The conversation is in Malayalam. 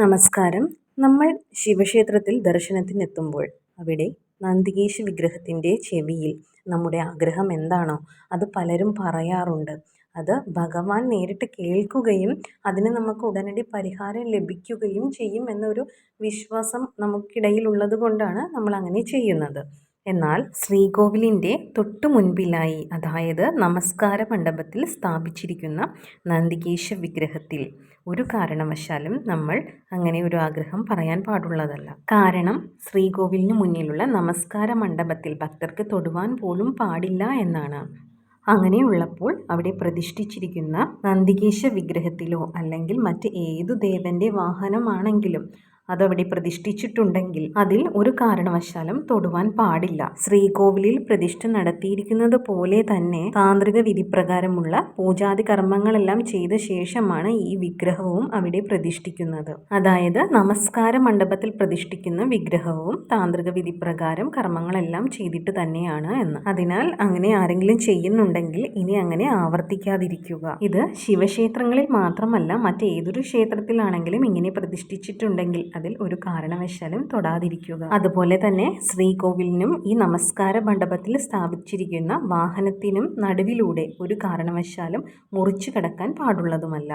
നമസ്കാരം. നമ്മൾ ശിവക്ഷേത്രത്തിൽ ദർശനത്തിനെത്തുമ്പോൾ അവിടെ നന്ദികേശ വിഗ്രഹത്തിൻ്റെ ചെവിയിൽ നമ്മുടെ ആഗ്രഹം എന്താണോ അത് പലരും പറയാറുണ്ട്. അത് ഭഗവാൻ നേരിട്ട് കേൾക്കുകയും അതിന് നമുക്ക് ഉടനടി പരിഹാരം ലഭിക്കുകയും ചെയ്യും എന്നൊരു വിശ്വാസം നമുക്കിടയിൽ ഉള്ളത് കൊണ്ടാണ് നമ്മൾ അങ്ങനെ ചെയ്യുന്നത്. എന്നാൽ ശ്രീകോവിലിൻ്റെ തൊട്ടു മുൻപിലായി, അതായത് നമസ്കാര മണ്ഡപത്തിൽ സ്ഥാപിച്ചിരിക്കുന്ന നന്ദികേശ വിഗ്രഹത്തിൽ ഒരു കാരണവശാലും നമ്മൾ അങ്ങനെ ഒരു ആഗ്രഹം പറയാൻ പാടുള്ളതല്ല. കാരണം ശ്രീകോവിലിന് മുന്നിലുള്ള നമസ്കാര മണ്ഡപത്തിൽ ഭക്തർക്ക് തൊടുവാൻ പോലും പാടില്ല എന്നാണ്. അങ്ങനെയുള്ളപ്പോൾ അവിടെ പ്രതിഷ്ഠിച്ചിരിക്കുന്ന നന്ദികേശ വിഗ്രഹത്തിലോ അല്ലെങ്കിൽ മറ്റ് ഏതു ദേവന്റെ വാഹനമാണെങ്കിലും അതവിടെ പ്രതിഷ്ഠിച്ചിട്ടുണ്ടെങ്കിൽ അതിൽ ഒരു കാരണവശാലും തൊടുവാൻ പാടില്ല. ശ്രീകോവിലിൽ പ്രതിഷ്ഠ നടത്തിയിരിക്കുന്നത് പോലെ തന്നെ താന്ത്രിക വിധിപ്രകാരമുള്ള പൂജാതി കർമ്മങ്ങളെല്ലാം ചെയ്ത ശേഷമാണ് ഈ വിഗ്രഹവും അവിടെ പ്രതിഷ്ഠിക്കുന്നത്. അതായത് നമസ്കാര മണ്ഡപത്തിൽ പ്രതിഷ്ഠിക്കുന്ന വിഗ്രഹവും താന്ത്രിക വിധിപ്രകാരം കർമ്മങ്ങളെല്ലാം ചെയ്തിട്ട് തന്നെയാണ് എന്ന്. അതിനാൽ അങ്ങനെ ആരെങ്കിലും ചെയ്യുന്നുണ്ടെങ്കിൽ ഇനി അങ്ങനെ ആവർത്തിക്കാതിരിക്കുക. ഇത് ശിവക്ഷേത്രങ്ങളിൽ മാത്രമല്ല, മറ്റേതൊരു ക്ഷേത്രത്തിലാണെങ്കിലും ഇങ്ങനെ പ്രതിഷ്ഠിച്ചിട്ടുണ്ടെങ്കിൽ അതിൽ ഒരു കാരണവശാലും തൊടാതിരിക്കുക. അതുപോലെ തന്നെ ശ്രീകോവിലിനും ഈ നമസ്കാര മണ്ഡപത്തിൽ സ്ഥാപിച്ചിരിക്കുന്ന വാഹനത്തിനും നടുവിലൂടെ ഒരു കാരണവശാലും മുറിച്ചു കടക്കാൻ പാടുള്ളതുമല്ല.